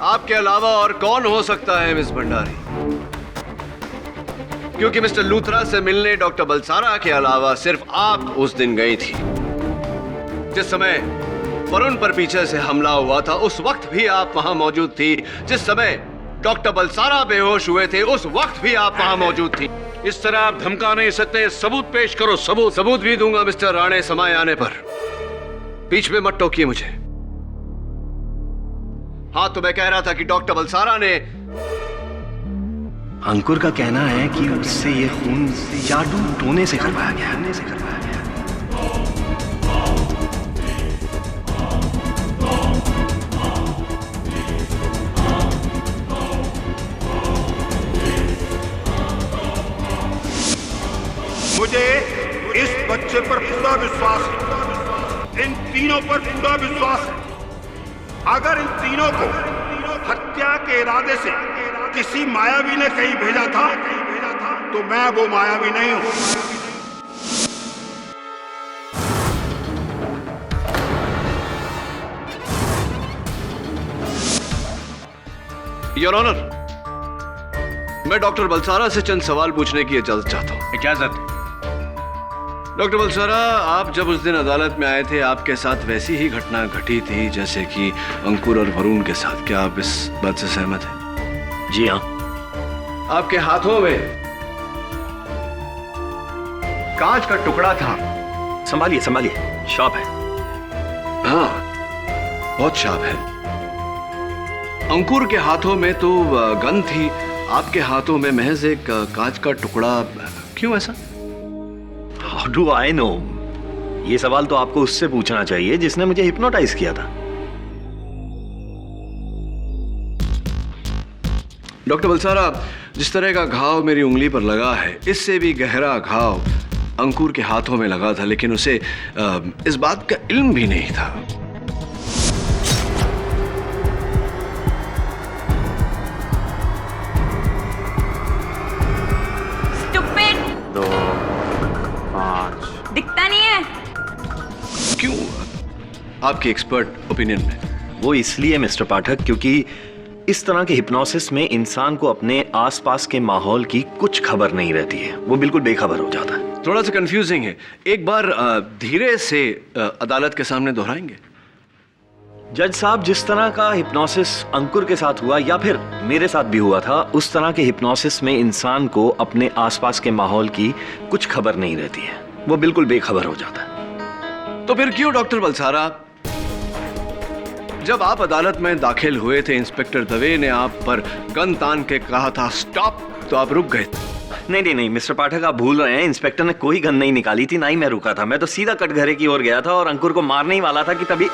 आपके अलावा और कौन हो सकता है मिस भंडारी? क्योंकि मिस्टर लूथरा से मिलने डॉक्टर बलसारा के अलावा सिर्फ आप उस दिन गई थी। जिस समय वरुण पर पीछे से हमला हुआ था उस वक्त भी आप वहां मौजूद थी। जिस समय डॉक्टर बलसारा बेहोश हुए थे उस वक्त भी आप वहां मौजूद थी। इस तरह आप धमका नहीं सकते, सबूत पेश करो। सबूत भी दूंगा मिस्टर राणे समय आने पर। बीच में मत टोकिए मुझे। हाँ, तो मैं कह रहा था कि डॉक्टर बलसारा ने अंकुर का कहना है कि उससे ये खून जादू टोने से करवाया गया। मुझे इस बच्चे पर पूरा विश्वास है, इन तीनों पर पूरा विश्वास है। अगर इन तीनों को हत्या के इरादे से किसी मायावी ने कहीं भेजा था तो मैं वो मायावी नहीं हूं। योर ऑनर, मैं डॉक्टर बलसारा से चंद सवाल पूछने की इजाजत चाहता हूं। इजाजत। डॉक्टर बलसारा, आप जब उस दिन अदालत में आए थे आपके साथ वैसी ही घटना घटी थी जैसे कि अंकुर और वरुण के साथ। क्या आप इस बात से सहमत हैं? जी हाँ। आपके हाथों में कांच का टुकड़ा था। संभालिए शार्प है। हाँ, बहुत शार्प है। अंकुर के हाथों में तो गन थी, आपके हाथों में महज एक कांच का टुकड़ा। क्यों ऐसा? How do I know? ये सवाल तो आपको उससे पूछना चाहिए जिसने मुझे हिप्नोटाइज किया था। डॉक्टर बलसारा, जिस तरह का घाव मेरी उंगली पर लगा है इससे भी गहरा घाव अंकुर के हाथों में लगा था, लेकिन उसे इस बात का इल्म भी नहीं था। दिखता नहीं है। क्यों? आपके एक्सपर्ट ओपिनियन में? वो इसलिए मिस्टर पाठक क्योंकि इस तरह के हिप्नोसिस में इंसान को अपने आसपास के माहौल की कुछ खबर नहीं रहती है, वो बिल्कुल बेखबर हो जाता है। थोड़ा सा कंफ्यूजिंग है, एक बार धीरे से अदालत के सामने दोहराएंगे? जज साहब, जिस तरह का हिप्नोसिस अंकुर के साथ हुआ या फिर मेरे साथ भी हुआ था, उस तरह के हिप्नोसिस में इंसान को अपने आसपास के माहौल की कुछ खबर नहीं रहती है, वो बिल्कुल बेखबर हो जाता है। तो फिर क्यों डॉक्टर बलसारा, जब आप अदालत में दाखिल हुए थे इंस्पेक्टर दवे ने आप पर गन तान के कहा था स्टॉप, तो आप रुक गए? नहीं मिस्टर पाठक, आप भूल रहे हैं। इंस्पेक्टर ने कोई गन नहीं निकाली थी, ना ही मैं रुका था। मैं तो सीधा कटघरे की ओर गया था और अंकुर को मारने ही वाला था कि तभी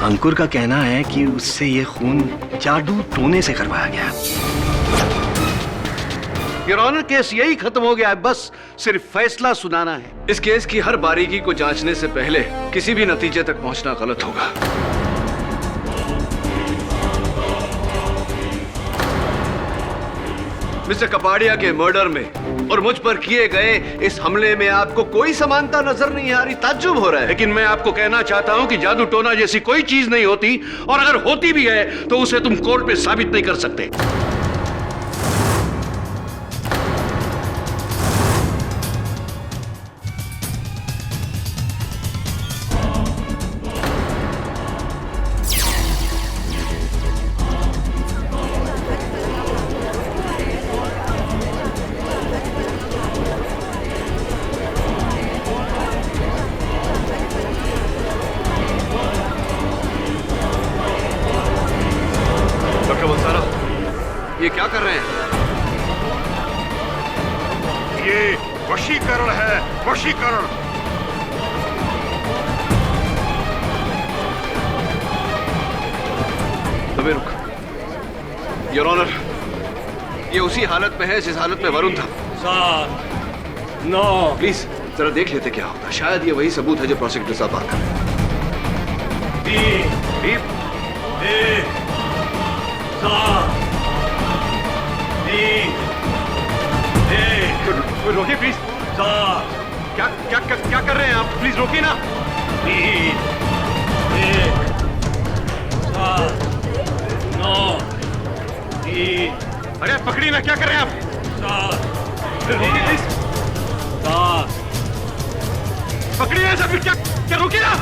अंकुर का कहना है कि उससे ये खून जादू टोने से करवाया गया। योर ऑनर, केस यही खत्म हो गया है, बस सिर्फ फैसला सुनाना है। इस केस की हर बारीकी को जांचने से पहले किसी भी नतीजे तक पहुंचना गलत होगा। मिस्टर कपाड़िया के मर्डर में और मुझ पर किए गए इस हमले में आपको कोई समानता नजर नहीं आ रही? ताज्जुब हो रहा है। लेकिन मैं आपको कहना चाहता हूं कि जादू टोना जैसी कोई चीज नहीं होती, और अगर होती भी है तो उसे तुम कोर्ट में साबित नहीं कर सकते। ये क्या कर रहे हैं? ये वशीकरण है, वशीकरण। अबे रुक। योर ऑनर, ये उसी हालत में है जिस हालत में वरुण था। 7, 9, प्लीज जरा देख लेते क्या होता। शायद ये वही सबूत है जो प्रोसिक्यूटर साहब बात कर रहे हैं। रोकिए प्लीज। क्या क्या क्या क्या कर रहे हैं आप? प्लीज रोकिए ना। 3 अरे पकड़िए ना, क्या कर रहे हैं आप? रोकिए प्लीज। पकड़िए ना सब। क्या क्या रोकिए ना।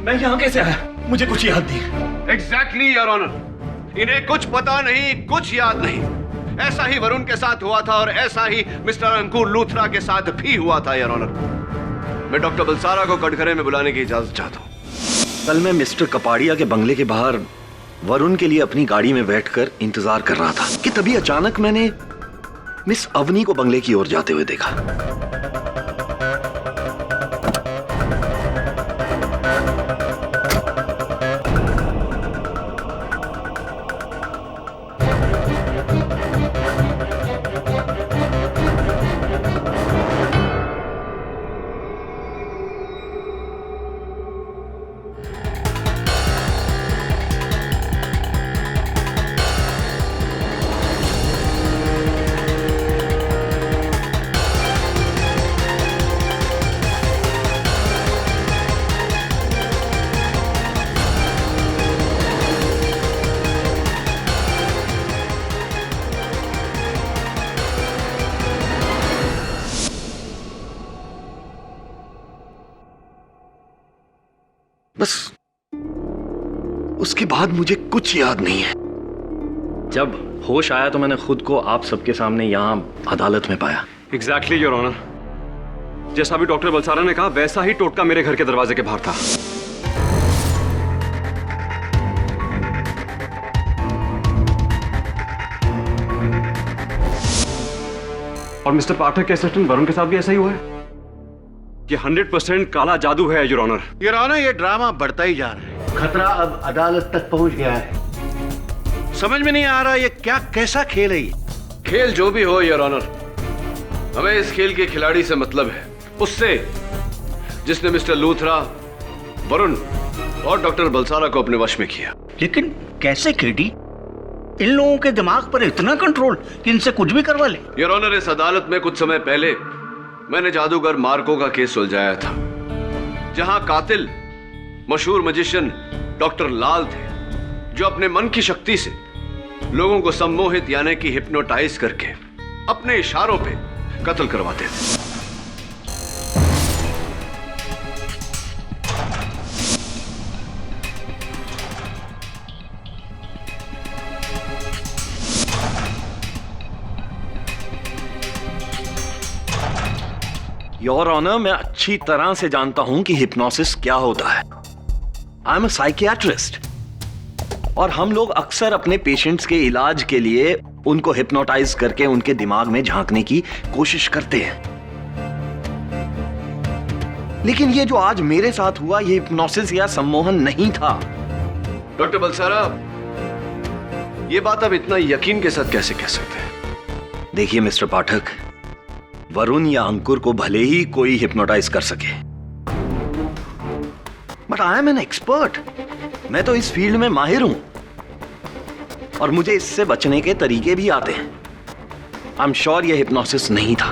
मैं यहाँ कैसे आया? मुझे कुछ याद नहीं। एग्जैक्टली योर ऑनर, इन्हें कुछ पता नहीं, कुछ याद नहीं। ऐसा ही वरुण के साथ हुआ था और ऐसा ही मिस्टर अंकुर लूथरा के साथ भी हुआ था योर ऑनर। मैं डॉक्टर बलसारा को कटघरे में बुलाने की इजाजत चाहता हूँ। कल मैं मिस्टर कपाड़िया के बंगले के बाहर वरुण के लिए अपनी गाड़ी में बैठकर इंतजार कर रहा था कि तभी अचानक मैंने मिस अवनी को बंगले की ओर जाते हुए देखा। बस उसके बाद मुझे कुछ याद नहीं है। जब होश आया तो मैंने खुद को आप सबके सामने यहां अदालत में पाया। एग्जैक्टली योर ऑनर, जैसा भी डॉक्टर बलसारा ने कहा वैसा ही टोटका मेरे घर के दरवाजे के बाहर था। और मिस्टर पाठक के असिस्टेंट वरुण के साथ भी ऐसा ही हुआ है। ये 100% काला जादू है योर ऑनर। योर ऑनर, ये ड्रामा बढ़ता ही जा रहा है। खतरा अब अदालत तक पहुंच गया है। समझ में नहीं आ रहा ये क्या कैसा खेल है ये। खेल जो भी हो योर ऑनर, हमें इस खेल के खिलाड़ी से मतलब है, उससे जिसने मिस्टर लूथरा, वरुण और डॉक्टर बलसारा को अपने वश में किया। लेकिन कैसे क्रेडी? इन लोगों के दिमाग पर इतना कंट्रोल कि इनसे कुछ भी करवा ले। योर ऑनर, इस अदालत में कुछ समय पहले मैंने जादूगर मार्को का केस सुलझाया था, जहां कातिल मशहूर मैजिशियन डॉक्टर लाल थे, जो अपने मन की शक्ति से लोगों को सम्मोहित यानी कि हिप्नोटाइज करके अपने इशारों पे कत्ल करवाते थे। योर ऑनर, मैं अच्छी तरह से जानता हूं कि हिप्नोसिस क्या होता है। आई एम अ साइकियाट्रिस्ट और हम लोग अक्सर अपने पेशेंट्स के इलाज के लिए उनको हिप्नोटाइज करके उनके दिमाग में झांकने की कोशिश करते हैं। लेकिन ये जो आज मेरे साथ हुआ, ये हिप्नोसिस या सम्मोहन नहीं था। डॉक्टर बलसारा, ये बात आप इतना यकीन के साथ कैसे कह सकते हैं? देखिए मिस्टर पाठक, वरुण या अंकुर को भले ही कोई हिप्नोटाइज कर सके, but I am an expert. मैं तो इस फील्ड में माहिर हूं और मुझे इससे बचने के तरीके भी आते हैं। आई एम श्योर ये हिप्नोसिस नहीं था।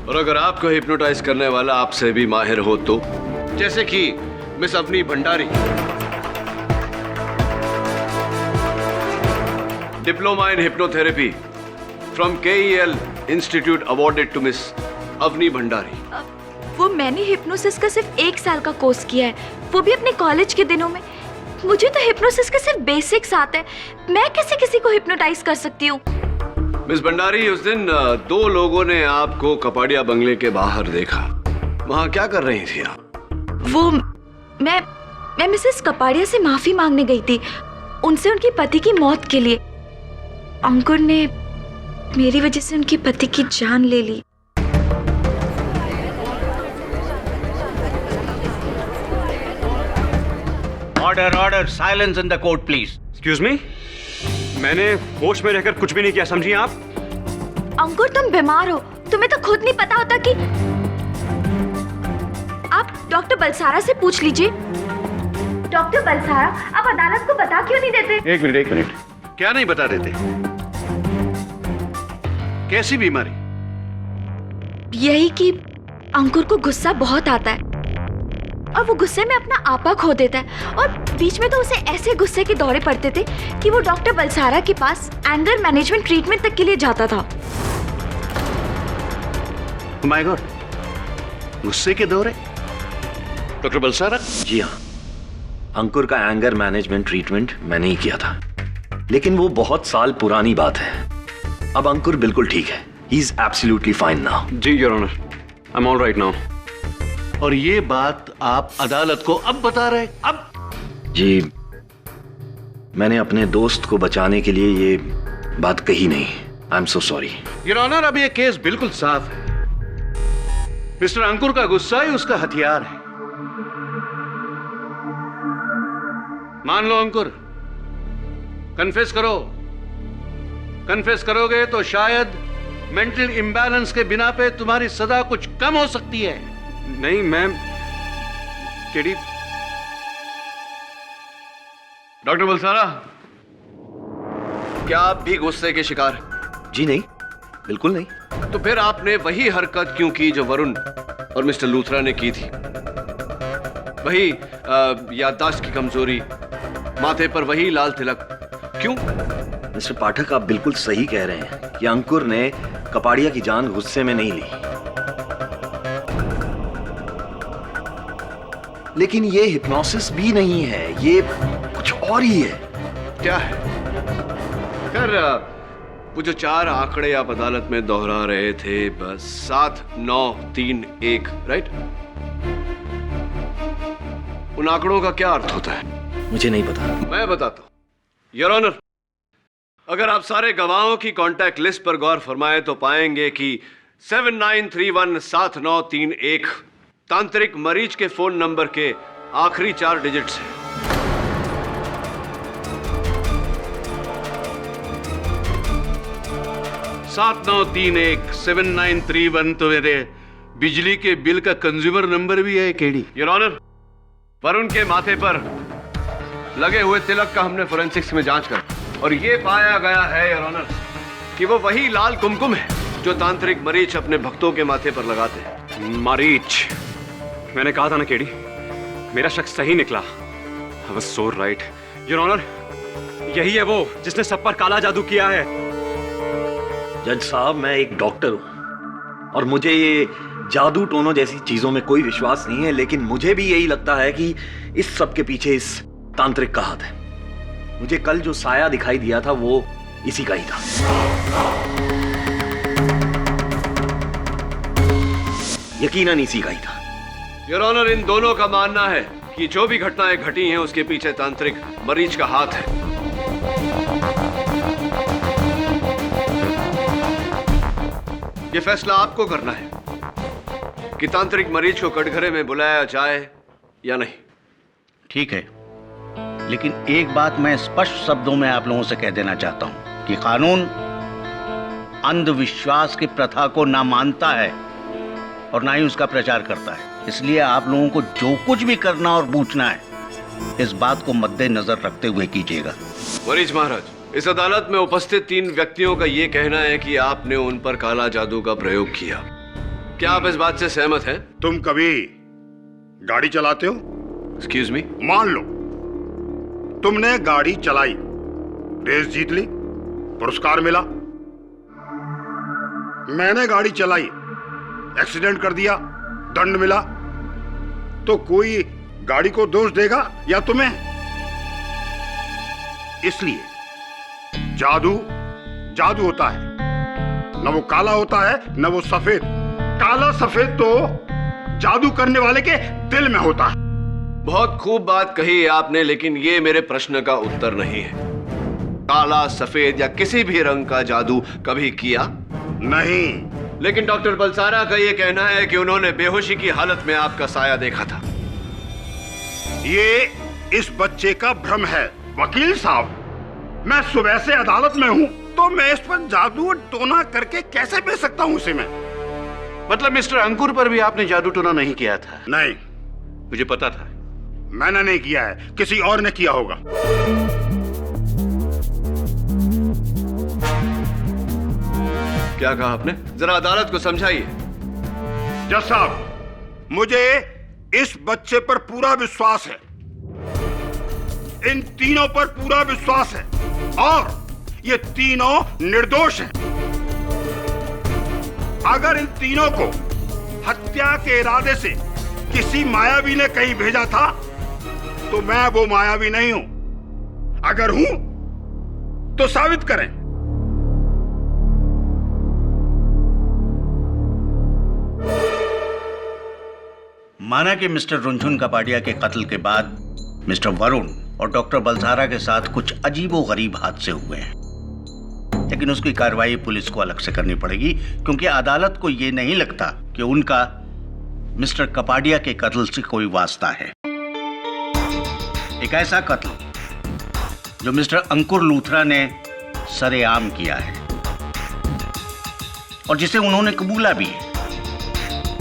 और अगर आपको हिप्नोटाइज करने वाला आपसे भी माहिर हो तो, जैसे कि miss Avni Bhandari, diploma in hypnotherapy from KEL institute awarded to miss Avni Bhandari. वो मैंने हिप्नोसिस का सिर्फ 1 साल का कोर्स किया है, वो भी अपने कॉलेज के दिनों में। मुझे तो हिप्नोसिस के सिर्फ बेसिक्स आते हैं। मैं कैसे किसी को हिप्नोटाइज कर सकती हूँ? मिस भंडारी, उस दिन 2 लोगों ने आपको कपाड़िया बंगले के बाहर देखा। वहां क्या कर रही थी आप? वो मैं मिसेस कपाड़िया से माफी मांगने गई थी, उनसे उनके पति की मौत के लिए। अंकुर ने मेरी वजह से उनके पति की जान ले ली। Order order, silence in the court please. Excuse me, मैंने होश में रहकर कुछ भी नहीं किया, समझिए आप। अंकुर तुम बीमार हो, तुम्हें तो खुद नहीं पता होता कि। आप डॉक्टर बलसारा से पूछ लीजिए। डॉक्टर बलसारा, आप अदालत को बता क्यों नहीं देते? एक मिनट, क्या नहीं बता देते? कैसी बीमारी? यही कि अंकुर को गुस्सा बहुत आता है और वो गुस्से में अपना आपा खो देता है, और बीच में तो उसे ऐसे गुस्से के दौरे पड़ते थे कि वो डॉक्टर बलसारा के पास एंगर मैनेजमेंट ट्रीटमेंट तक के लिए जाता था। माय गॉड, गुस्से के दौरे? डॉक्टर बलसारा? जी हाँ, अंकुर का एंगर मैनेजमेंट ट्रीटमेंट मैंने ही किया था, लेकिन वो बहुत साल पुरानी बात है। अब अंकुर बिल्कुल ठीक है। He is absolutely fine now. जी your honour, I am all right now. और ये बात आप अदालत को अब बता रहे? अब? जी, मैंने अपने दोस्त को बचाने के लिए ये बात कही नहीं। I am so sorry. Your honour, अब ये केस बिल्कुल साफ है। मिस्टर अंकुर का गुस्सा ही उसका हथियार है। मान लो अंकुर, कन्फेस करो। कन्फेस करोगे तो शायद मेंटल इम्बैलेंस के बिना पे तुम्हारी सजा कुछ कम हो सकती है। नहीं मैम, केडी। डॉक्टर बलसारा, क्या आप भी गुस्से के शिकार? जी नहीं, बिल्कुल नहीं। तो फिर आपने वही हरकत क्यों की जो वरुण और मिस्टर लूथरा ने की थी? वही याददाश्त की कमजोरी, माथे पर वही लाल तिलक, क्यों? मिस्टर पाठक, आप बिल्कुल सही कह रहे हैं कि अंकुर ने कपाड़िया की जान गुस्से में नहीं ली, लेकिन ये हिप्नोसिस भी नहीं है, ये कुछ और ही है। क्या है? खैर, वो जो 4 आंकड़े आप अदालत में दोहरा रहे थे, बस 7, 9, 3, 1, राइट? उन आंकड़ों का क्या अर्थ होता है? मुझे नहीं पता। मैं बताता हूं। योर ऑनर, अगर आप सारे गवाहों की कांटेक्ट लिस्ट पर गौर फरमाएं तो पाएंगे कि 79317931 तांत्रिक मरीज के फोन नंबर के आखिरी 4 डिजिट्स हैं। सात 7931 तो मेरे बिजली के बिल का कंज्यूमर नंबर भी है केडी। योर ऑनर, वरुण के माथे पर लगे हुए तिलक का हमने फोरेंसिक्स में जांच कर, और ये पाया गया है योर ऑनर कि वो वही लाल कुमकुम है जो तांत्रिक मरीज अपने भक्तों के माथे पर लगाते हैं। मरीच, मैंने कहा था ना केडी, मेरा शक सही निकला। I was so right your honour, यही है वो जिसने सब पर काला जादू किया है। जज साहब, मैं एक डॉक्टर हूं और मुझे ये जादू टोनों जैसी चीजों में कोई विश्वास नहीं है, लेकिन मुझे भी यही लगता है कि इस सब के पीछे इस तांत्रिक का हाथ है। मुझे कल जो साया दिखाई दिया था वो इसी का ही था। यकीनन इसी का ही था। योर ऑनर, इन दोनों का मानना है कि जो भी घटनाएं घटी हैं उसके पीछे तांत्रिक मरीज का हाथ है। ये फैसला आपको करना है कि तांत्रिक मरीज को कटघरे में बुलाया जाए या नहीं। ठीक है, लेकिन एक बात मैं स्पष्ट शब्दों में आप लोगों से कह देना चाहता हूं कि कानून अंधविश्वास की प्रथा को ना मानता है और ना ही उसका प्रचार करता है। इसलिए आप लोगों को जो कुछ भी करना और पूछना है, इस बात को मद्देनजर रखते हुए कीजिएगा। मरीज महाराज, इस अदालत में उपस्थित 3 व्यक्तियों का यह कहना है कि आपने उन पर काला जादू का प्रयोग किया। क्या आप इस बात से सहमत हैं? तुम कभी गाड़ी चलाते हो? Excuse me? मान लो तुमने गाड़ी चलाई, रेस जीत ली, पुरस्कार मिला। मैंने गाड़ी चलाई, एक्सीडेंट कर दिया, दंड मिला, तो कोई गाड़ी को दोष देगा या तुम्हें? इसलिए जादू जादू होता है, न वो काला होता है न वो सफेद। काला सफेद तो जादू करने वाले के दिल में होता है। बहुत खूब बात कही आपने, लेकिन ये मेरे प्रश्न का उत्तर नहीं है। काला, सफेद या किसी भी रंग का जादू कभी किया? नहीं। लेकिन डॉक्टर बलसारा का यह कहना है कि उन्होंने बेहोशी की हालत में आपका साया देखा था। ये इस बच्चे का भ्रम है। वकील साहब, मैं सुबह से अदालत में हूँ, तो मैं इस पर जादू टोना करके कैसे बेच सकता हूँ इसे मैं? मतलब मिस्टर अंकुर पर भी आपने जादू टोना नहीं किया था? नहीं। मुझे पता था। मैंने नहीं किया है, किसी और ने किया होगा। क्या कहा आपने? जरा अदालत को समझाइए। जज साहब, मुझे इस बच्चे पर पूरा विश्वास है, इन तीनों पर पूरा विश्वास है, और ये तीनों निर्दोष हैं। अगर इन तीनों को हत्या के इरादे से किसी मायावी ने कहीं भेजा था, तो मैं वो मायावी नहीं हूं। अगर हूं तो साबित करें। माना कि मिस्टर रुनझुन कपाडिया के कत्ल के बाद मिस्टर वरुण और डॉक्टर बलसारा के साथ कुछ अजीबोगरीब हादसे हुए हैं, लेकिन उसकी कार्रवाई पुलिस को अलग से करनी पड़ेगी, क्योंकि अदालत को यह नहीं लगता कि उनका मिस्टर कपाडिया के कत्ल से कोई वास्ता है। एक ऐसा कत्ल जो मिस्टर अंकुर लूथरा ने सरेआम किया है और जिसे उन्होंने कबूला भी है।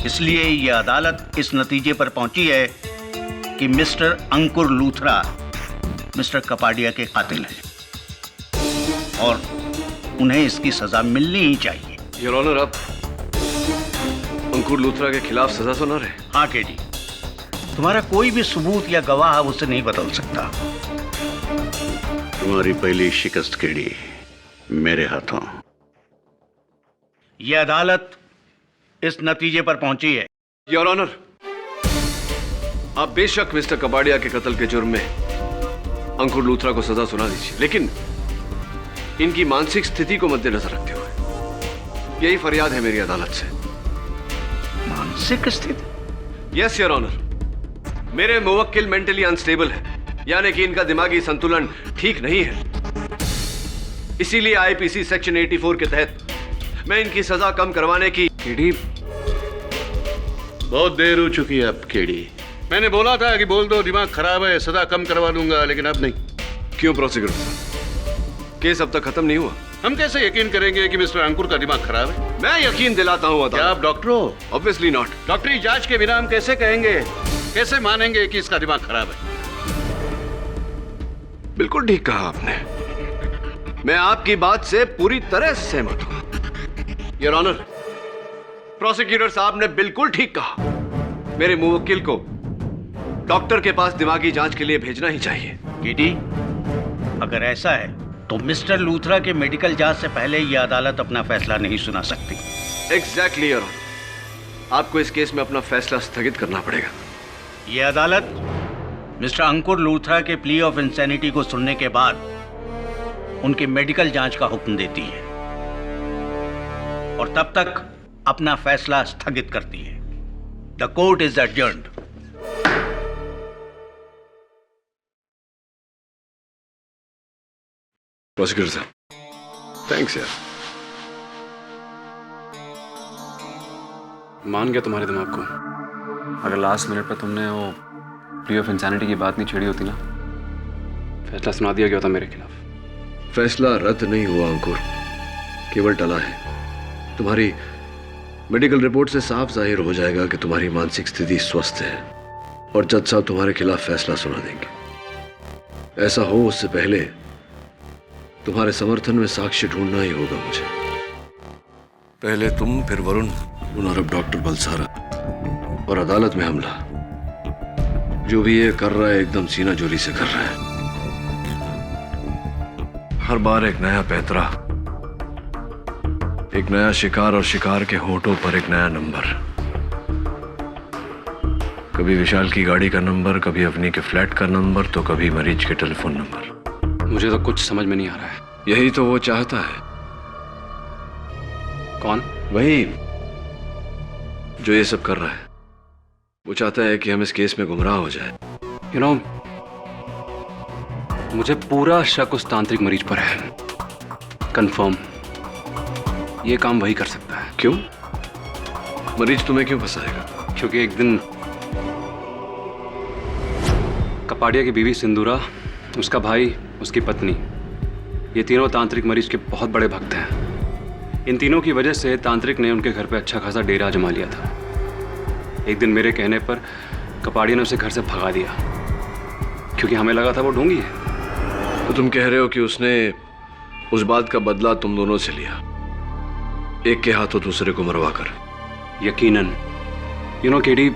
इसलिए यह अदालत इस नतीजे पर पहुंची है कि मिस्टर अंकुर लूथरा मिस्टर कपाडिया के कातिल हैं और उन्हें इसकी सजा मिलनी ही चाहिए। योर ऑनर, आप अंकुर लूथरा के खिलाफ सजा सुना रहे? हाँ केडी, तुम्हारा कोई भी सबूत या गवाह उसे नहीं बदल सकता। तुम्हारी पहली शिकस्त केडी मेरे हाथों। यह अदालत इस नतीजे पर पहुंची है। योर ऑनर, आप बेशक मिस्टर कपाडिया के कत्ल के जुर्म में अंकुर लूथरा को सजा सुना दीजिए, लेकिन इनकी मानसिक स्थिति को मद्देनजर रखते हुए यही फरियाद है मेरी अदालत से। मानसिक स्थिति? यस योर ऑनर, मेरे मुवक्किल मेंटली अनस्टेबल है, यानी कि इनका दिमागी संतुलन ठीक नहीं है। इसीलिए आईपीसी सेक्शन 84 के तहत मैं इनकी सजा कम करवाने की। केडी, बहुत देर हो चुकी है अब केडी। मैंने बोला था कि बोल दो दिमाग खराब है, सजा कम करवा दूंगा, लेकिन अब नहीं। क्यों प्रोसिक्यूटर साहब, केस अब तक खत्म नहीं हुआ? हम कैसे यकीन करेंगे कि मिस्टर अंकुर का दिमाग खराब है? मैं यकीन दिलाता हूं। क्या आप डॉक्टर हो? Obviously not. डॉक्टरी जांच के बिना हम कैसे कहेंगे, कैसे मानेंगे कि इसका दिमाग खराब है? बिल्कुल ठीक कहा आपने, मैं आपकी बात से पूरी तरह से सहमत हूं। योर ऑनर, प्रोसिक्यूटर साहब ने बिल्कुल ठीक कहा। मेरे मुवक्किल को डॉक्टर के पास दिमागी जांच के लिए भेजना ही चाहिए। केडी, अगर ऐसा है तो मिस्टर लूथरा के मेडिकल जांच से पहले यह अदालत अपना फैसला नहीं सुना सकती। एग्जैक्टली योर ऑनर, आपको इस केस में अपना फैसला स्थगित करना पड़ेगा। यह अदालत मिस्टर अंकुर लूथरा के प्ली ऑफ इंसैनिटी को सुनने के बाद उनके मेडिकल जांच का हुक्म देती है और तब तक अपना फैसला स्थगित करती है। The court is adjourned. Prosecutor साहब, थैंक्स यार। मान गया तुम्हारे दिमाग को। अगर लास्ट मिनट पर तुमने वो प्ली ऑफ इंसैनिटी की बात नहीं छेड़ी होती ना, फैसला सुना दिया गया होता मेरे खिलाफ। फैसला रद्द नहीं हुआ अंकुर, केवल टला है। तुम्हारी मेडिकल रिपोर्ट से साफ जाहिर हो जाएगा कि तुम्हारी मानसिक स्थिति स्वस्थ है और जज साहब तुम्हारे खिलाफ फैसला सुना देंगे। ऐसा हो उससे पहले तुम्हारे समर्थन में साक्ष्य ढूंढना ही होगा मुझे। पहले तुम, फिर वरुण और अब डॉक्टर बलसारा, और अदालत में हमला। जो भी ये कर रहा है एकदम सीना जोरी से कर रहा है। हर बार एक नया पैंतरा, एक नया शिकार और शिकार के होठों पर एक नया नंबर। कभी विशाल की गाड़ी का नंबर, कभी अपनी के फ्लैट का नंबर, तो कभी मरीज के टेलीफोन नंबर। मुझे तो कुछ समझ में नहीं आ रहा है। यही तो वो चाहता है। कौन? वही जो ये सब कर रहा है। वो चाहता है कि हम इस केस में गुमराह हो जाए। यू नो, मुझे पूरा शक उस तांत्रिक मरीज पर है। कंफर्म, ये काम वही कर सकता है। क्यों? मरीज तुम्हें क्यों फंसाएगा? क्योंकि एक दिन कपाड़िया की बीवी सिंदूरा, उसका भाई, उसकी पत्नी, ये तीनों तांत्रिक मरीज के बहुत बड़े भक्त हैं। इन तीनों की वजह से तांत्रिक ने उनके घर पे अच्छा खासा डेरा जमा लिया था। एक दिन मेरे कहने पर कपाड़िया ने उसे घर से भगा दिया, क्योंकि हमें लगा था वो ढोंगी है। तो तुम कह रहे हो कि उसने उस बात का बदला तुम दोनों से लिया, एक के हाथों दूसरे को मरवा कर? यकीनन। यू नो केडी,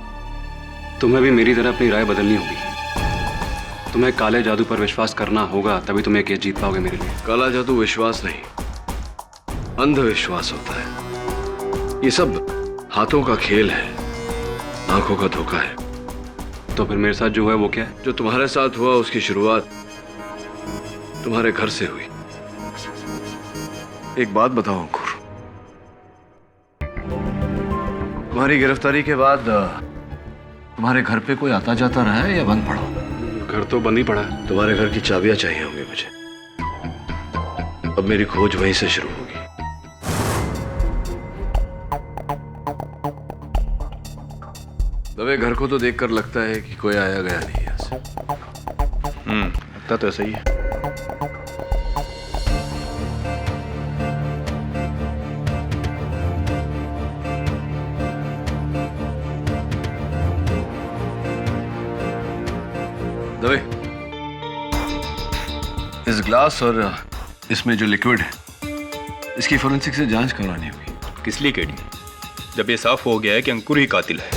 तुम्हें भी मेरी तरह अपनी राय बदलनी होगी। तुम्हें काले जादू पर विश्वास करना होगा, तभी तुम एक केस जीत पाओगे मेरे लिए। काला जादू विश्वास नहीं, अंधविश्वास होता है। ये सब हाथों का खेल है, आंखों का धोखा है। तो फिर मेरे साथ जो है वो क्या है? जो तुम्हारे साथ हुआ उसकी शुरुआत तुम्हारे घर से हुई। एक बात बताओ अंकुर, तुम्हारी गिरफ्तारी के बाद तुम्हारे घर पे कोई आता जाता रहा है या बंद पड़ा? घर तो बंद ही पड़ा है। तुम्हारे घर की चाबियां चाहिए होंगी मुझे। अब मेरी खोज वहीं से शुरू होगी। दवे, घर को तो देखकर लगता है कि कोई आया गया नहीं है। लगता तो ऐसा ही है। दवे, इस ग्लास और इसमें जो लिक्विड है, इसकी फोरेंसिक से जांच करवानी होगी। किस लिए केडी? जब ये साफ हो गया है कि अंकुर ही कातिल है,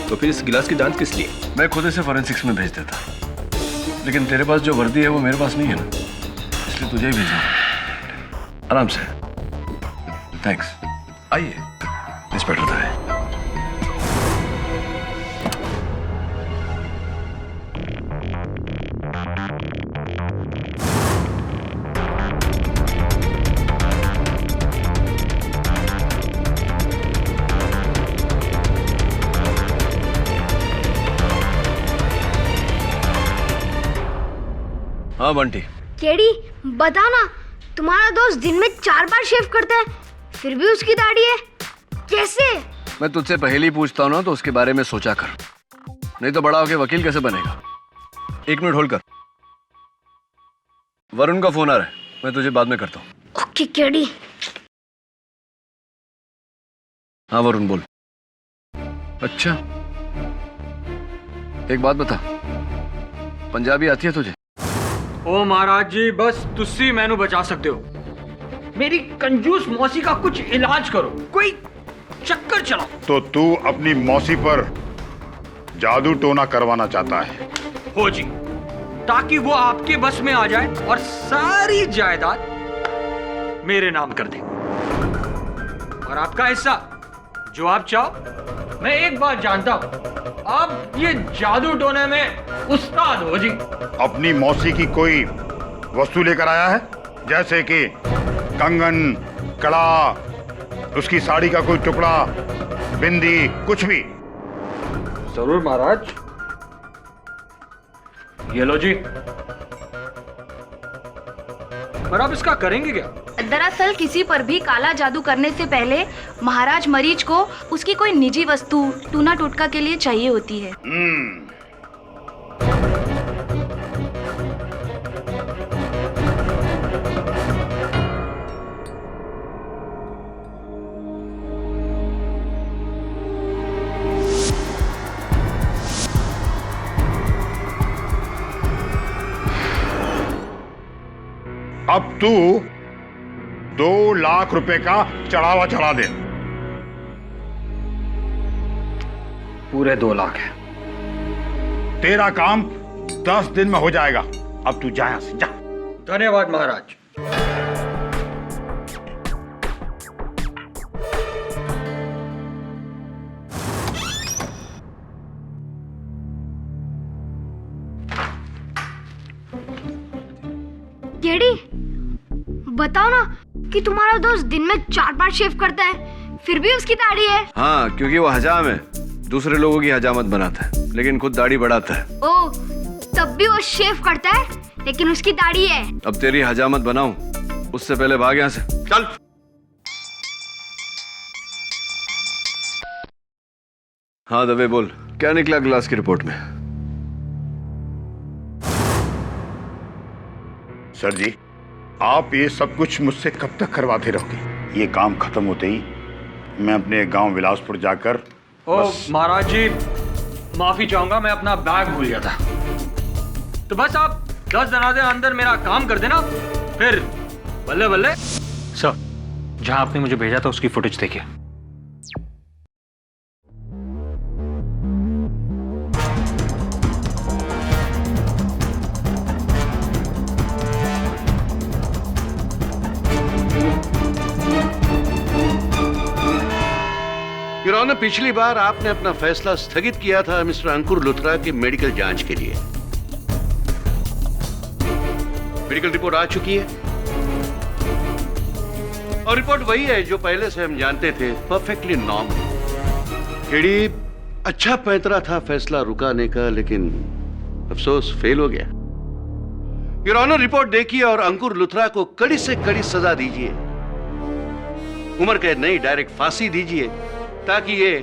तो फिर इस गिलास की जांच किस लिए? मैं खुद इसे फोरेंसिक्स में भेज देता, लेकिन तेरे पास जो वर्दी है वो मेरे पास नहीं है ना, इसलिए तुझे ही भेजना। आराम से। थैंक्स। आइए इंस्पेक्टर दवे। हाँ बंटी। केडी, बता ना, तुम्हारा दोस्त दिन में 4 बार शेव करता है, फिर भी उसकी दाढ़ी है, कैसे? मैं तुझसे पहले ही पूछता हूँ ना, तो उसके बारे में सोचा कर, नहीं तो बड़ा होके वकील कैसे बनेगा। 1 मिनट होल्ड कर, वरुण का फोन आ रहा है, मैं तुझे बाद में करता हूँ। Okay KD. हाँ वरुण बोल। अच्छा, एक बात बता, पंजाबी आती है तुझे? ओ महाराज जी, बस तुसी मैनू बचा सकते हो। मेरी कंजूस मौसी का कुछ इलाज करो, कोई चक्कर चलाओ। तो तू अपनी मौसी पर जादू टोना करवाना चाहता है? हो जी, ताकि वो आपके बस में आ जाए और सारी जायदाद मेरे नाम कर दे, और आपका हिस्सा जो आप चाहो। मैं एक बात जानता हूं, आप ये जादू टोने में उस्ताद हो जी। अपनी मौसी की कोई वस्तु लेकर आया है, जैसे कि कंगन, कड़ा, उसकी साड़ी का कोई टुकड़ा, बिंदी, कुछ भी? जरूर महाराज, ये लो जी। पर आप इसका करेंगे क्या? दरअसल किसी पर भी काला जादू करने से पहले महाराज मरीज को उसकी कोई निजी वस्तु टूना टोटका के लिए चाहिए होती है। अब तू 2 लाख रुपए का चढ़ावा चढ़ा दे। पूरे 2 लाख है। तेरा काम 10 दिन में हो जाएगा। अब तू जा यहां से, जा। धन्यवाद महाराज। केडी, बताओ ना कि तुम्हारा दोस्त दिन में 4 बार शेव करता है, फिर भी उसकी दाढ़ी है। हाँ, क्योंकि वो हजाम है, दूसरे लोगों की हजामत बनाता है, लेकिन खुद दाढ़ी बढ़ाता है। ओ, तब भी वो शेव करता है, लेकिन उसकी दाढ़ी है। अब तेरी हजामत बनाऊं उससे पहले भाग यहां से। चल। हाँ दवे बोल, क्या निकला ग्लास की रिपोर्ट में? सर जी, आप ये सब कुछ मुझसे कब तक करवाते रहोगे? ये काम खत्म होते ही मैं अपने गांव विलासपुर जाकर महाराज जी, माफी चाहूंगा, मैं अपना बैग भूल गया था। तो बस आप 10 दिन अंदर मेरा काम कर देना, फिर बल्ले बल्ले। सर, जहां आपने मुझे भेजा था उसकी फुटेज देखिए। योर ऑनर, पिछली बार आपने अपना फैसला स्थगित किया था मिस्टर अंकुर लुथरा की मेडिकल जांच के लिए। मेडिकल रिपोर्ट आ चुकी है और रिपोर्ट वही है जो पहले से हम जानते थे, परफेक्टली नॉर्मल। केडी अच्छा पैंतरा था फैसला रुकाने का, लेकिन अफसोस फेल हो गया। योर ऑनर, रिपोर्ट देखिए और अंकुर लुथरा को कड़ी से कड़ी सजा दीजिए। उम्र कैद नहीं, डायरेक्ट फांसी दीजिए, ताकि ये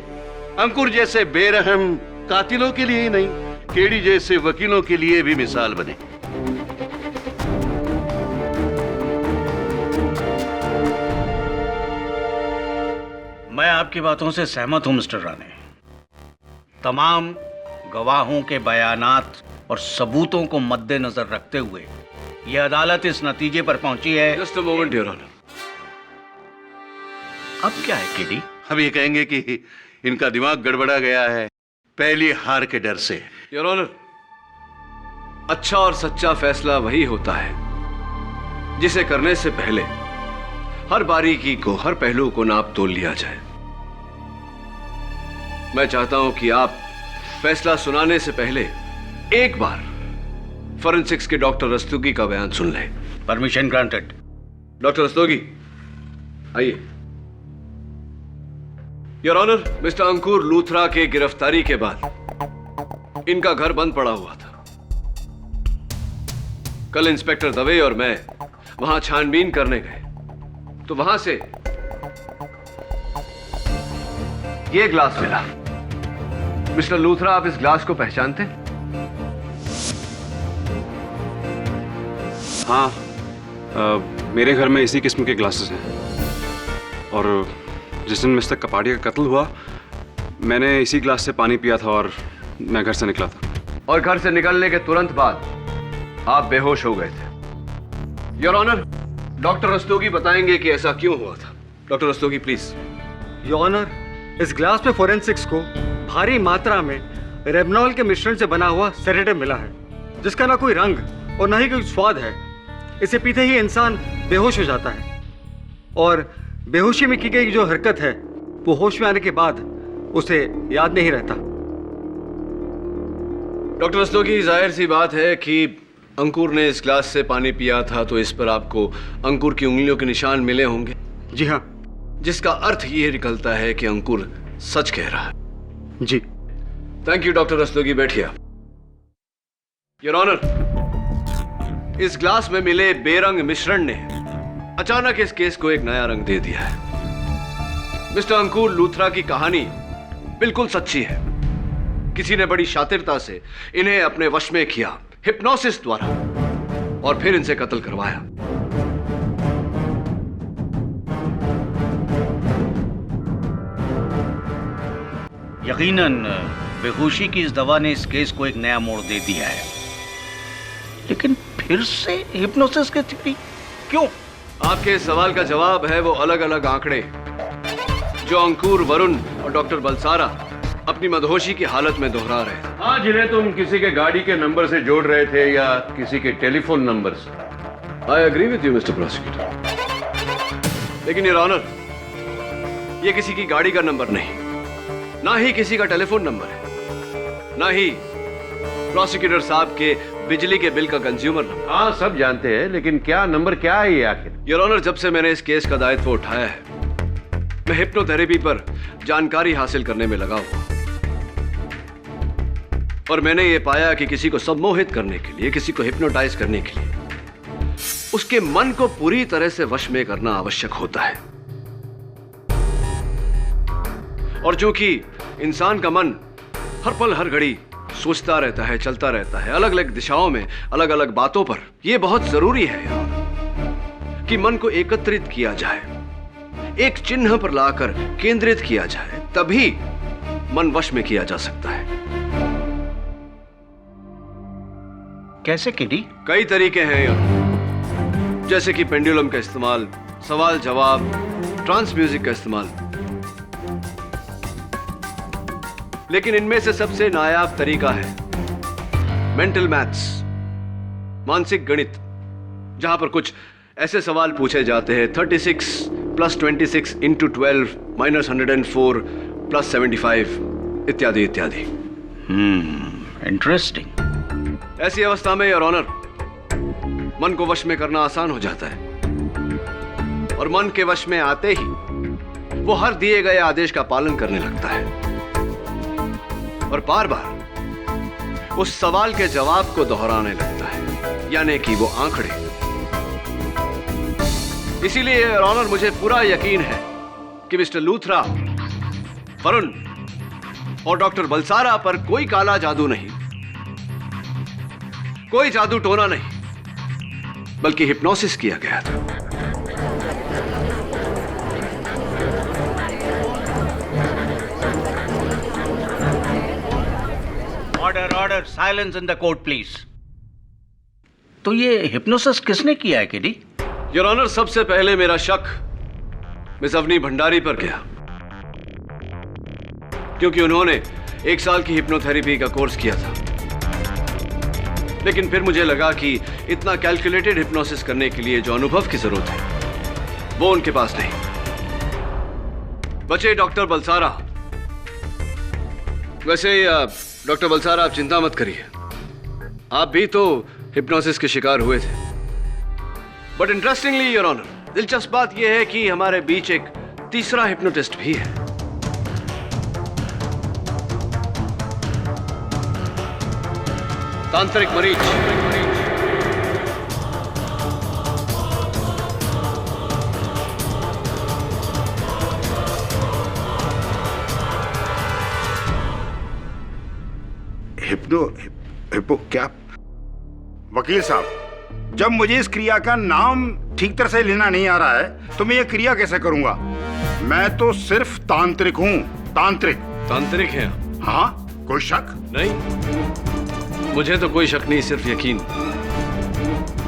अंकुर जैसे बेरहम कातिलों के लिए ही नहीं, केडी जैसे वकीलों के लिए भी मिसाल बने। मैं आपकी बातों से सहमत हूं मिस्टर राणे। तमाम गवाहों के बयानात और सबूतों को मद्देनजर रखते हुए यह अदालत इस नतीजे पर पहुंची है। Just a moment your honour. अब क्या है केडी? हम ये कहेंगे कि इनका दिमाग गड़बड़ा गया है पहली हार के डर से। योर ऑनर, अच्छा और सच्चा फैसला वही होता है जिसे करने से पहले हर बारीकी को, हर पहलू को नाप तोल लिया जाए। मैं चाहता हूं कि आप फैसला सुनाने से पहले एक बार फॉरेंसिक्स के डॉक्टर रस्तोगी का बयान सुन लें। Permission granted. डॉक्टर रस्तोगी, आइए। योर ऑनर, मिस्टर अंकुर लूथरा के गिरफ्तारी के बाद इनका घर बंद पड़ा हुआ था। कल इंस्पेक्टर दवे और मैं वहां छानबीन करने गए तो वहां से ये ग्लास मिला। मिस्टर लूथरा, आप इस ग्लास को पहचानते हैं? हाँ, मेरे घर में इसी किस्म के ग्लासेस हैं और जिस दिन मिस्टर कपाड़िया का कत्ल हुआ मैंने इसी ग्लास से पानी पिया था और मैं घर से निकला था। और घर से निकलने के तुरंत बाद आप बेहोश हो गए थे। योर ऑनर, डॉक्टर रस्तोगी बताएंगे कि ऐसा क्यों हुआ था। Doctor Rastogi please. Your honour, इस ग्लास में फोरेंसिक्स को भारी मात्रा में रेबनॉल के मिश्रण से बना हुआ सेडेटिव मिला है, जिसका ना कोई रंग और ना ही कोई स्वाद है। इसे पीते ही इंसान बेहोश हो जाता है और बेहोशी में की गई जो हरकत है वो होश में आने के बाद उसे याद नहीं रहता। डॉक्टर रस्तोगी, जाहिर सी बात है कि अंकुर ने इस ग्लास से पानी पिया था तो इस पर आपको अंकुर की उंगलियों के निशान मिले होंगे। जी हाँ। जिसका अर्थ ये निकलता है कि अंकुर सच कह रहा है। जी। थैंक यू डॉक्टर रस्तोगी, बैठिए। योर ऑनर, इस ग्लास में मिले बेरंग मिश्रण ने अचानक इस केस को एक नया रंग दे दिया है। मिस्टर अंकुर लूथरा की कहानी बिल्कुल सच्ची है। किसी ने बड़ी शातिरता से इन्हें अपने वश में किया, हिप्नोसिस द्वारा, और फिर इनसे कत्ल करवाया। यकीनन बेहोशी की इस दवा ने इस केस को एक नया मोड़ दे दिया है, लेकिन फिर से हिप्नोसिस की थ्योरी क्यों? आपके सवाल का जवाब है वो अलग अलग आंकड़े जो अंकुर, वरुण और डॉक्टर बलसारा अपनी मदहोशी की हालत में दोहरा रहे थे। हाँ, जिन्हें तुम किसी के गाड़ी के नंबर से जोड़ रहे थे या किसी के टेलीफोन नंबर से। I agree with you mister prosecutor, लेकिन योर ऑनर, ये किसी की गाड़ी का नंबर नहीं, ना ही किसी का टेलीफोन नंबर है, ना ही प्रोसिक्यूटर साहब के बिजली के बिल का कंज्यूमर नंबर। हाँ, सब जानते हैं, लेकिन क्या नंबर क्या है ये आखिर? योर ऑनर, जब से मैंने इस केस का दायित्व उठाया है मैं हिप्नोथेरेपी पर जानकारी हासिल करने में लगा हूं और मैंने ये पाया कि किसी को सम्मोहित करने के लिए, किसी को हिप्नोटाइज करने के लिए उसके मन को पूरी तरह से वश में करना आवश्यक होता है। और चूंकि इंसान का मन हर पल हर घड़ी सोचता रहता है, चलता रहता है अलग अलग दिशाओं में, अलग अलग बातों पर, यह बहुत जरूरी है यार कि मन को एकत्रित किया जाए, एक चिन्ह पर लाकर केंद्रित किया जाए, तभी मन वश में किया जा सकता है। कैसे किडी? कई तरीके हैं यार, जैसे कि पेंडुलम का इस्तेमाल, सवाल जवाब, ट्रांस म्यूजिक का इस्तेमाल। लेकिन इनमें से सबसे नायाब तरीका है मेंटल मैथ्स, मानसिक गणित, जहां पर कुछ ऐसे सवाल पूछे जाते हैं 36 + 26 × 12 - 104 + 75 इत्यादि इत्यादि। इंटरेस्टिंग। ऐसी अवस्था में योर ऑनर मन को वश में करना आसान हो जाता है, और मन के वश में आते ही वो हर दिए गए आदेश का पालन करने लगता है और बार बार उस सवाल के जवाब को दोहराने लगता है, यानी कि वो आंकड़े। इसीलिए योर ऑनर मुझे पूरा यकीन है कि मिस्टर लूथरा, वरुण और डॉक्टर बलसारा पर कोई काला जादू नहीं, कोई जादू टोना नहीं, बल्कि हिप्नोसिस किया गया था। Order order, silence in the court please. तो ये हिप्नोसिस किसने किया है किडी? योर ऑनर, सबसे पहले मेरा शक मिस अवनी भंडारी पर गया, क्योंकि उन्होंने 1 साल की हिप्नोथेरेपी का कोर्स किया था। लेकिन फिर मुझे लगा कि इतना कैलकुलेटेड हिप्नोसिस करने के लिए जो अनुभव की जरूरत है वो उनके पास नहीं। बचे डॉक्टर बलसारा। वैसे डॉक्टर बलसारा, आप चिंता मत करिए, आप भी तो हिप्नोसिस के शिकार हुए थे। बट इंटरेस्टिंगली योर ऑनर, दिलचस्प बात यह है कि हमारे बीच एक तीसरा हिप्नोटिस्ट भी है। तांत्रिक मरीज। हिप्पो क्या? वकील साहब, जब मुझे इस क्रिया का नाम ठीक तरह से लेना नहीं आ रहा है तो मैं ये क्रिया कैसे करूंगा? मैं तो सिर्फ तांत्रिक हूं, तांत्रिक। तांत्रिक हैं? हाँ, कोई शक नहीं, मुझे तो कोई शक नहीं, सिर्फ यकीन।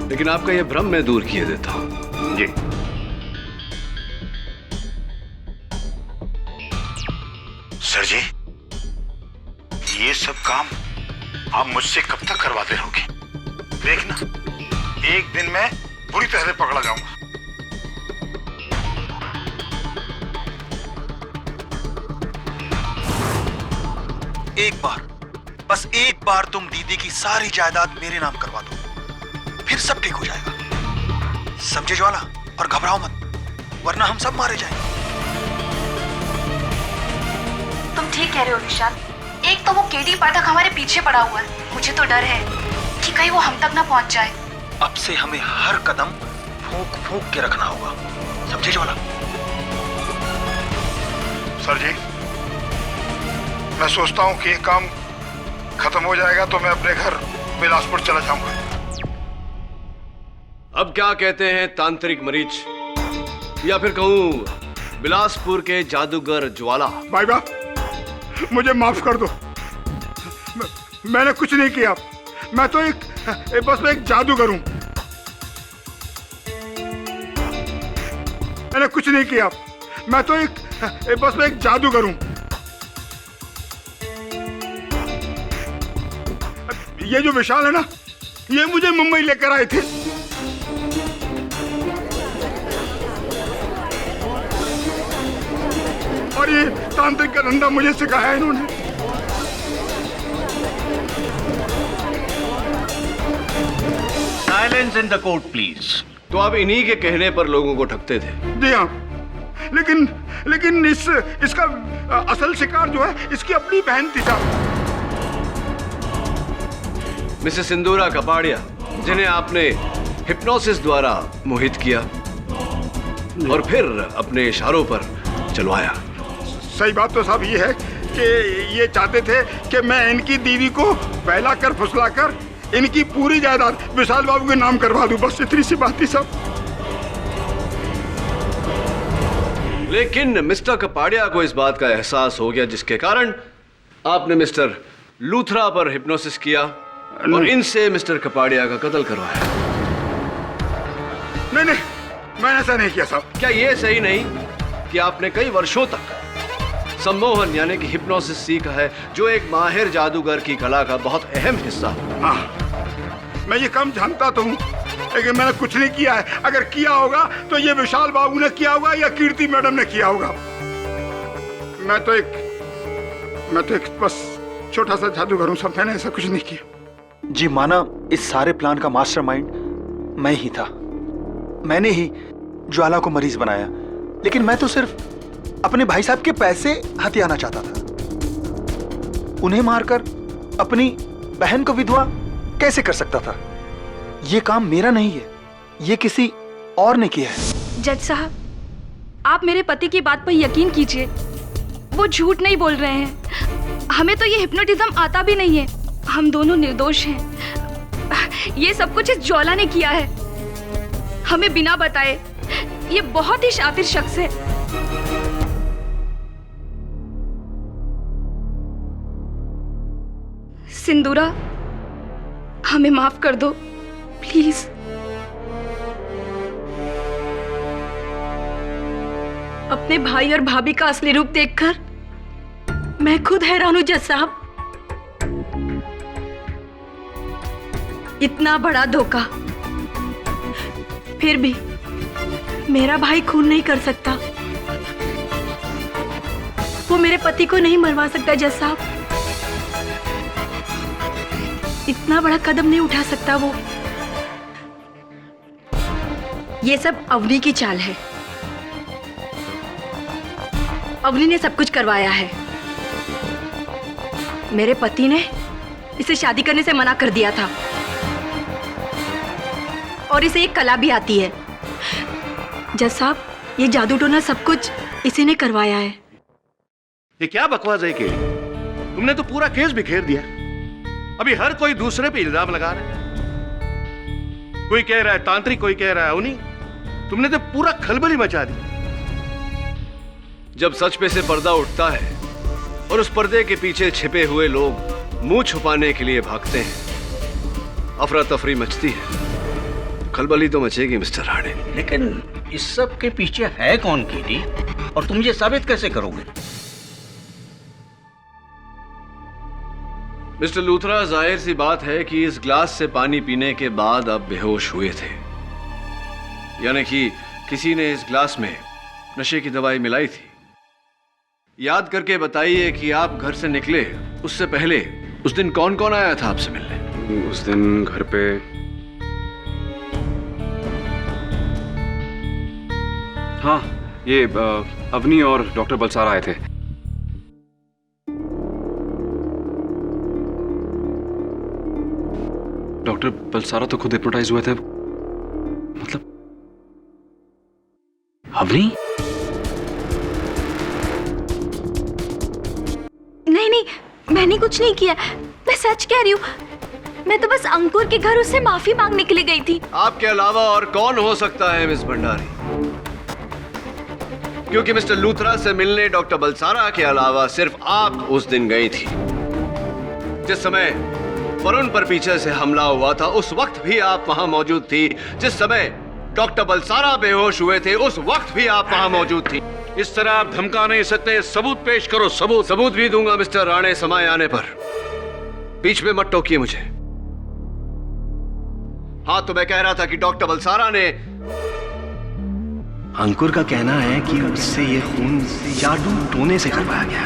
लेकिन आपका यह भ्रम मैं दूर किए देता हूं। जी। सर जी, ये सब काम आप मुझसे कब तक करवाते रहोगे? देखना, एक दिन मैं बुरी तरह से पकड़ा जाऊंगा। एक बार, बस एक बार तुम दीदी की सारी जायदाद मेरे नाम करवा दो, फिर सब ठीक हो जाएगा। समझे ज्वाला? और घबराओ मत, वरना हम सब मारे जाएंगे। तुम ठीक कह रहे हो निशांत। एक तो वो केडी पाठक हमारे पीछे पड़ा हुआ है, मुझे तो डर है कि कहीं वो हम तक ना पहुंच जाए। अब से हमें हर कदम फूंक फूंक के रखना होगा, समझे ज्वाला? सर जी, मैं सोचता हूँ कि ये काम खत्म हो जाएगा तो मैं अपने घर बिलासपुर चला जाऊंगा। अब क्या कहते हैं तांत्रिक मरीज, या फिर कहूं बिलासपुर के जादूगर ज्वाला? भाई बा, मुझे माफ कर दो, मैंने कुछ नहीं किया, मैं तो बस एक जादूगर हूं। मैंने कुछ नहीं किया, मैं तो बस एक जादूगर हूं। ये जो विशाल है ना, ये मुझे मुंबई लेकर आए थे। और ये तांत्रिक का धंधा मुझे सिखाया है इन्होंने। Silence in the court please. तो आप इन्हीं के कहने पर लोगों को ठगते थे? जी हाँ, लेकिन इसका असल शिकार जो है इसकी अपनी बहन थी साहब। मिसेस सिंदूरा कपाड़िया, जिन्हें आपने हिप्नोसिस द्वारा मोहित किया और फिर अपने इशारों पर चलवाया। सही बात तो साहब ये है कि ये चाहते थे कि मैं इनकी दीदी को बहला कर फुसला कर इनकी पूरी जायदाद विशाल बाबू के नाम करवा दूं, बस इतनी सी बात थी साहब। लेकिन मिस्टर कपाड़िया को इस बात का एहसास हो गया, जिसके कारण आपने मिस्टर लूथरा पर हिप्नोसिस किया और इनसे मिस्टर कपाड़िया का कत्ल करवाया। नहीं, मैंने ऐसा नहीं किया साहब। क्या ये सही नहीं कि आपने कई वर्षों तक सम्मोहन यानी कि हिप्नोसिस सीखा है, जो एक माहिर जादूगर की कला का बहुत अहम हिस्सा है? हाँ, मैं ये कम जानता तो हूँ, लेकिन मैंने कुछ नहीं किया है। अगर किया होगा तो ये विशाल बाबू ने किया होगा या कीर्ति मैडम ने किया होगा। मैं तो एक बस छोटा सा जादूगर हूँ साहब, मैंने ऐसा कुछ नहीं किया। जी माना, इस सारे प्लान का मास्टरमाइंड मैं ही था। मैंने ही ज्वाला को मरीज बनाया, लेकिन मैं तो सिर्फ अपने भाई साहब के पैसे हथियाना चाहता था। उन्हें मारकर अपनी बहन को विधवा कैसे कर सकता था? ये काम मेरा नहीं है, ये किसी और ने किया है। जज साहब, आप मेरे पति की बात पर यकीन कीजिए, वो झूठ नहीं बोल रहे हैं। हमें तो ये हिप्नोटिज्म आता भी नहीं है। हम दोनों निर्दोष हैं। ये सब कुछ इस ज्वाला ने किया है, हमें बिना बताए। ये बहुत ही शातिर शख्स है। सिंदूरा, हमें माफ कर दो प्लीज। अपने भाई और भाभी का असली रूप देखकर मैं खुद हैरान हूं जज साहब। इतना बड़ा धोखा, फिर भी मेरा भाई खून नहीं कर सकता। वो मेरे पति को नहीं मरवा सकता जज साहब। इतना बड़ा कदम नहीं उठा सकता वो। ये सब अवनी की चाल है। अवनी ने सब कुछ करवाया है। मेरे पति ने इसे शादी करने से मना कर दिया था और इसे एक कला भी आती है। जज साहब, ये जादू टोना सब कुछ इसी ने करवाया है। ये क्या बकवास है केली? तुमने तो पूरा केस बिखेर दिया। अभी हर कोई दूसरे पे इल्जाम लगा रहा है। कोई कह रहा है तांत्रिक, कोई कह रहा है अवनी। तुमने तो पूरा खलबली मचा दी। जब सच पे से पर्दा उठता है और उस पर्दे के पीछे छिपे हुए लोग मुंह छुपाने के लिए भागते हैं, अफरा तफरी मचती है। खलबली तो मचेगी मिस्टर राणे। लेकिन इस सब के पीछे है कौन कीटी, और तुम ये साबित कैसे करोगे? मिस्टर लूथरा, जाहिर सी बात है कि इस ग्लास से पानी पीने के बाद आप बेहोश हुए थे, यानी कि किसी ने इस ग्लास में नशे की दवाई मिलाई थी। याद करके बताइए कि आप घर से निकले उससे पहले उस दिन कौन कौन आया था आपसे मिलने? उस दिन घर पे हाँ, ये अवनी और डॉक्टर बलसारा आए थे। डॉक्टर बलसारा तो खुद हिप्नोटाइज हुए थे। मतलब अवनी? नहीं, मैंने कुछ नहीं किया। मैं सच कह रही हूँ। मैं तो बस अंकुर के घर उससे माफी मांगने के लिए गई थी। आपके अलावा और कौन हो सकता है मिस भंडारी? क्योंकि मिस्टर लूथरा से मिलने डॉक्टर बलसारा के अलावा सिर्फ आप उस दिन गई थी। जिस समय वरुण पर पीछे से हमला हुआ था, उस वक्त भी आप वहां मौजूद थी। जिस समय डॉक्टर बलसारा बेहोश हुए थे, उस वक्त भी आप वहां मौजूद थी। इस तरह आप धमका नहीं सकते। सबूत पेश करो। सबूत भी दूंगा मिस्टर राणे, समय आने पर। बीच में मत टोकिए मुझे। हाँ, तो मैं कह रहा था कि डॉक्टर बलसारा ने अंकुर का कहना है कि उससे ये खून जादू टोने से करवाया गया।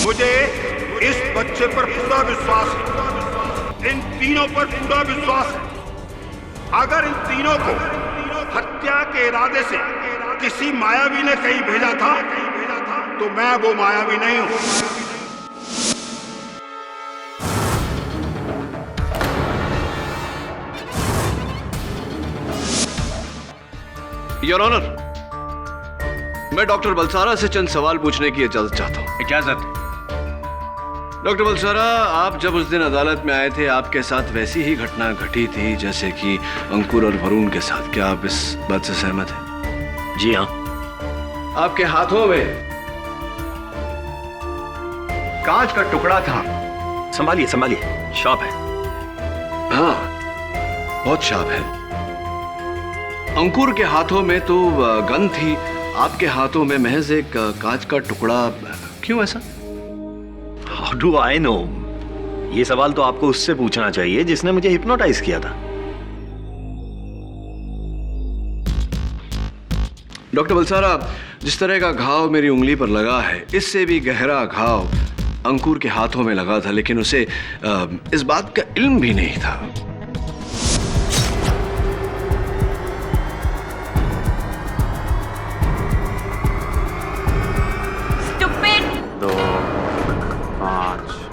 मुझे इस बच्चे पर पूरा विश्वास है, इन तीनों पर पूरा विश्वास है। अगर इन तीनों को हत्या के इरादे से किसी मायावी ने कहीं भेजा था तो मैं वो मायावी नहीं हूं। योर ऑनर, मैं डॉक्टर बलसारा से चंद सवाल पूछने की इजाजत चाहता हूं। इजाजत। डॉक्टर बलसारा, आप जब उस दिन अदालत में आए थे आपके साथ वैसी ही घटना घटी थी जैसे कि अंकुर और वरुण के साथ। क्या आप इस बात से सहमत हैं? जी हाँ। आपके हाथों में कांच का टुकड़ा था। संभालिए संभालिए, शार्प है। हाँ, बहुत शार्प है। अंकुर के हाथों में तो गन थी, आपके हाथों में महज एक कांच का टुकड़ा। क्यों ऐसा? How do I know? ये सवाल तो आपको उससे पूछना चाहिए जिसने मुझे हिप्नोटाइज किया था। डॉक्टर बलसारा, जिस तरह का घाव मेरी उंगली पर लगा है, इससे भी गहरा घाव अंकुर के हाथों में लगा था, लेकिन उसे इस बात का इल्म भी नहीं था।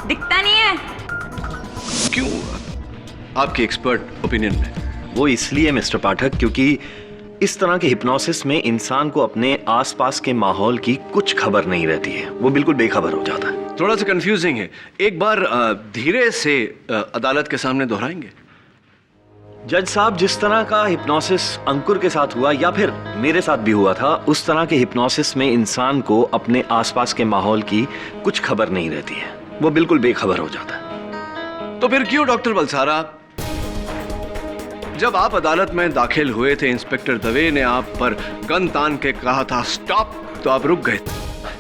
दिखता नहीं है। क्यों? आपकी एक्सपर्ट ओपिनियन में? वो इसलिए मिस्टर पाठक क्योंकि इस तरह के हिप्नोसिस में इंसान को अपने आसपास के माहौल की कुछ खबर नहीं रहती है, वो बिल्कुल बेखबर हो जाता है। थोड़ा सा कंफ्यूजिंग है, एक बार धीरे से अदालत के सामने दोहराएंगे? जज साहब, जिस तरह का हिप्नोसिस अंकुर के साथ हुआ या फिर मेरे साथ भी हुआ था, उस तरह के हिप्नोसिस में इंसान को अपने आसपास के माहौल की कुछ खबर नहीं रहती है, वो बिल्कुल बेखबर हो जाता है। तो फिर क्यों डॉक्टर बलसारा, जब आप अदालत में दाखिल हुए थे, इंस्पेक्टर दवे ने आप पर गन तान के कहा था स्टॉप, तो आप रुक गए?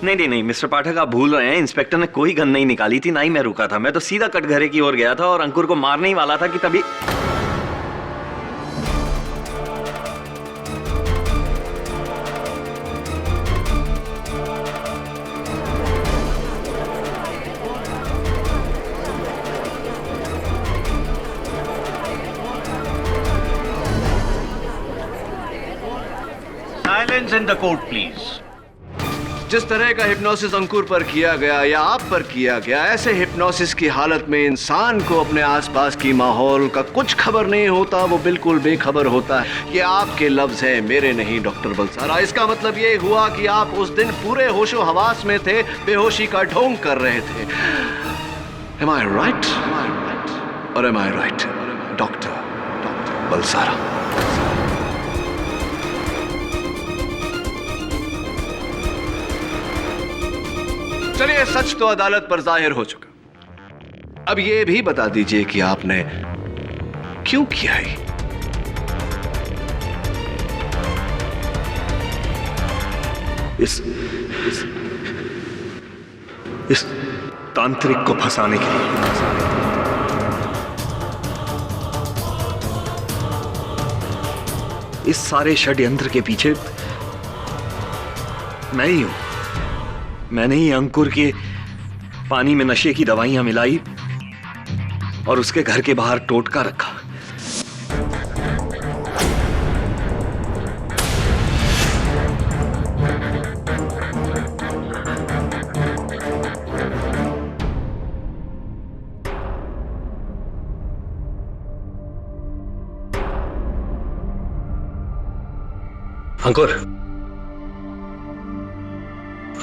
नहीं नहीं नहीं मिस्टर पाठक, आप भूल रहे हैं। इंस्पेक्टर ने कोई गन नहीं निकाली थी, ना ही मैं रुका था। मैं तो सीधा कटघरे की ओर गया था और अंकुर को मारने ही वाला था कि तभी silence in the court please. जिस तरह का हिप्नोसिस अंकुर पर किया गया या आप पर किया गया, ऐसे हिप्नोसिस की हालत में इंसान को अपने आसपास की माहौल का कुछ खबर नहीं होता, वो बिल्कुल बेखबर होता है। ये आपके लफ्ज हैं, मेरे नहीं डॉक्टर बलसारा। इसका मतलब ये हुआ कि आप उस दिन पूरे होशो हवास में थे, बेहोशी का ढोंग कर रहे थे। Am I right? Or am I right, doctor Balsara? चलिए, सच तो अदालत पर जाहिर हो चुका। अब ये भी बता दीजिए कि आपने क्यों किया है? इस तांत्रिक को फंसाने के लिए। इस सारे षड्यंत्र के पीछे मैं ही हूं। मैंने ही अंकुर के पानी में नशे की दवाइयां मिलाई और उसके घर के बाहर टोटका रखा। अंकुर,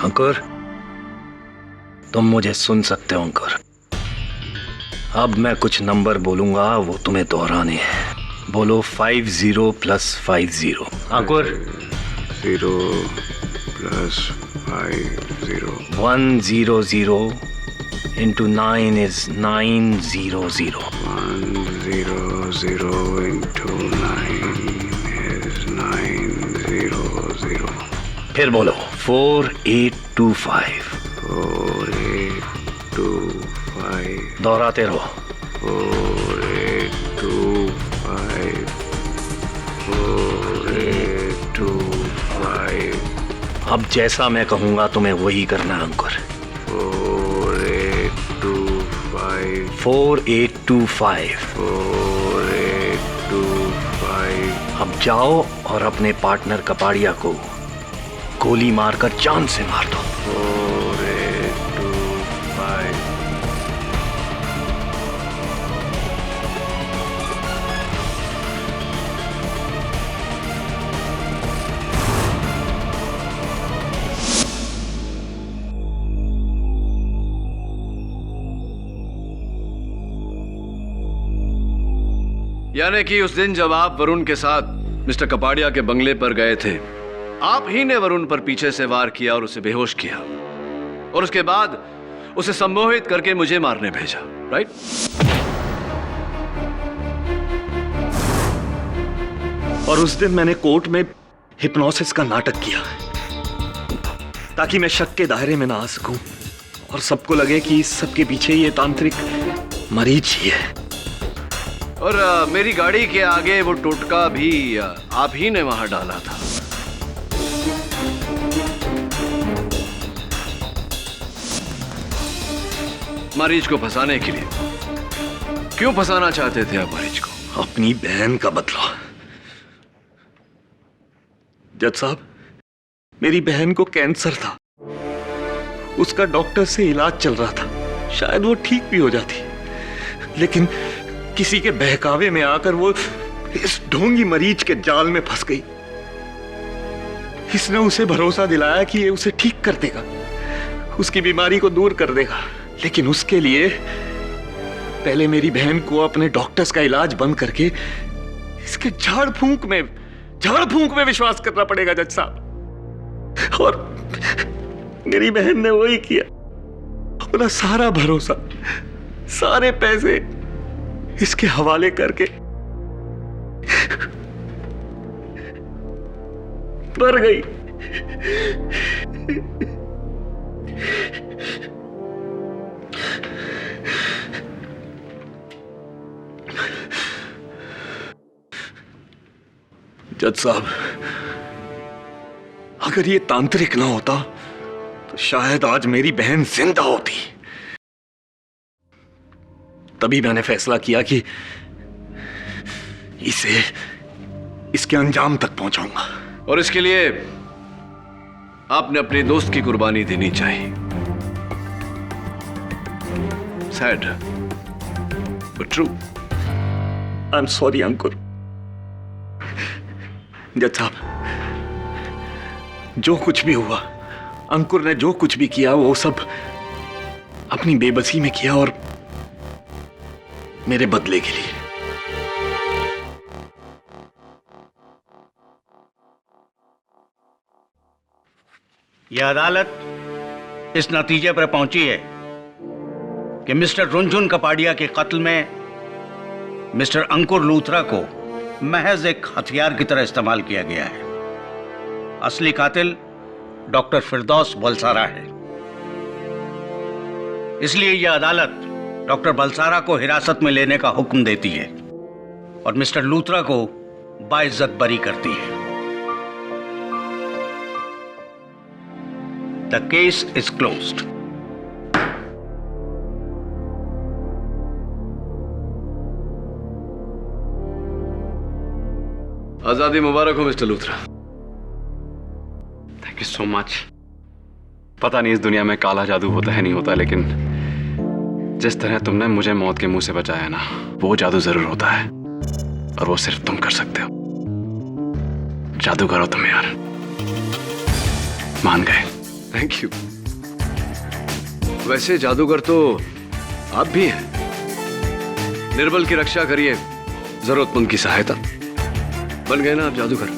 अंकुर, तुम मुझे सुन सकते हो अंकुर? अब मैं कुछ नंबर बोलूंगा, वो तुम्हें दोहराने हैं। बोलो 50 + 50। अंकुर, 0 + 50। 100 into 9 is 900। 100 into 9 is 900। फिर बोलो 4825। 4825। दोहराते रहो। 4825। 4825। अब जैसा मैं कहूंगा तुम्हें वही करना है अंकुर। 4825। 4825। 4825। अब जाओ और अपने पार्टनर कपाड़िया को गोली मारकर जान से मार दो। 4, 8, 2, 5। यानी कि उस दिन जब आप वरुण के साथ मिस्टर कपाड़िया के बंगले पर गए थे, आप ही ने वरुण पर पीछे से वार किया और उसे बेहोश किया, और उसके बाद उसे सम्मोहित करके मुझे मारने भेजा, राइट? और उस दिन मैंने कोर्ट में हिप्नोसिस का नाटक किया ताकि मैं शक के दायरे में ना आ सकूं और सबको लगे कि इस सब के पीछे ये तांत्रिक मरीज ही है। और मेरी गाड़ी के आगे वो टोटका भी आप ही ने वहां डाला था। मरीज को फंसाने के लिए। क्यों फंसाना चाहते थे आप मरीज को? अपनी बहन का बदला। जज साहब, मेरी बहन को कैंसर था, उसका डॉक्टर से इलाज चल रहा था, शायद वो ठीक भी हो जाती, लेकिन किसी के बहकावे में आकर वो इस ढोंगी मरीज के जाल में फंस गई। इसने उसे भरोसा दिलाया कि ये उसे ठीक कर देगा, उसकी बीमारी को दूर कर देगा, लेकिन उसके लिए पहले मेरी बहन को अपने डॉक्टर्स का इलाज बंद करके इसके झाड़ फूंक में विश्वास करना पड़ेगा जज साहब। और मेरी बहन ने वही किया, अपना सारा भरोसा, सारे पैसे इसके हवाले करके मर गई। जज साहब, अगर ये तांत्रिक ना होता तो शायद आज मेरी बहन जिंदा होती। तभी मैंने फैसला किया कि इसे इसके अंजाम तक पहुंचाऊंगा। और इसके लिए आपने अपने दोस्त की कुर्बानी देनी चाहिए। Sad but true. I am sorry Ankur. जज साहब, जो कुछ भी हुआ, अंकुर ने जो कुछ भी किया वो सब अपनी बेबसी में किया और मेरे बदले के लिए। यह अदालत इस नतीजे पर पहुंची है कि मिस्टर रुंझुन कपाड़िया के कत्ल में मिस्टर अंकुर लूथरा को महज एक हथियार की तरह इस्तेमाल किया गया है। असली कातिल डॉक्टर फिरदौस बलसारा है। इसलिए यह अदालत डॉक्टर बलसारा को हिरासत में लेने का हुक्म देती है और मिस्टर लूथरा को बाइज्जत बरी करती है। The case is closed. आजादी मुबारक हो mister Luthra. Thank you so much. पता नहीं इस दुनिया में काला जादू होता है नहीं होता, लेकिन जिस तरह तुमने मुझे मौत के मुंह से बचाया ना, वो जादू जरूर होता है और वो सिर्फ तुम कर सकते हो। जादूगर हो तुम यार, मान गए। Thank you. वैसे जादूगर तो आप भी हैं। निर्बल की रक्षा करिए, जरूरतमंद की सहायता। बन गए ना आप जादूगर।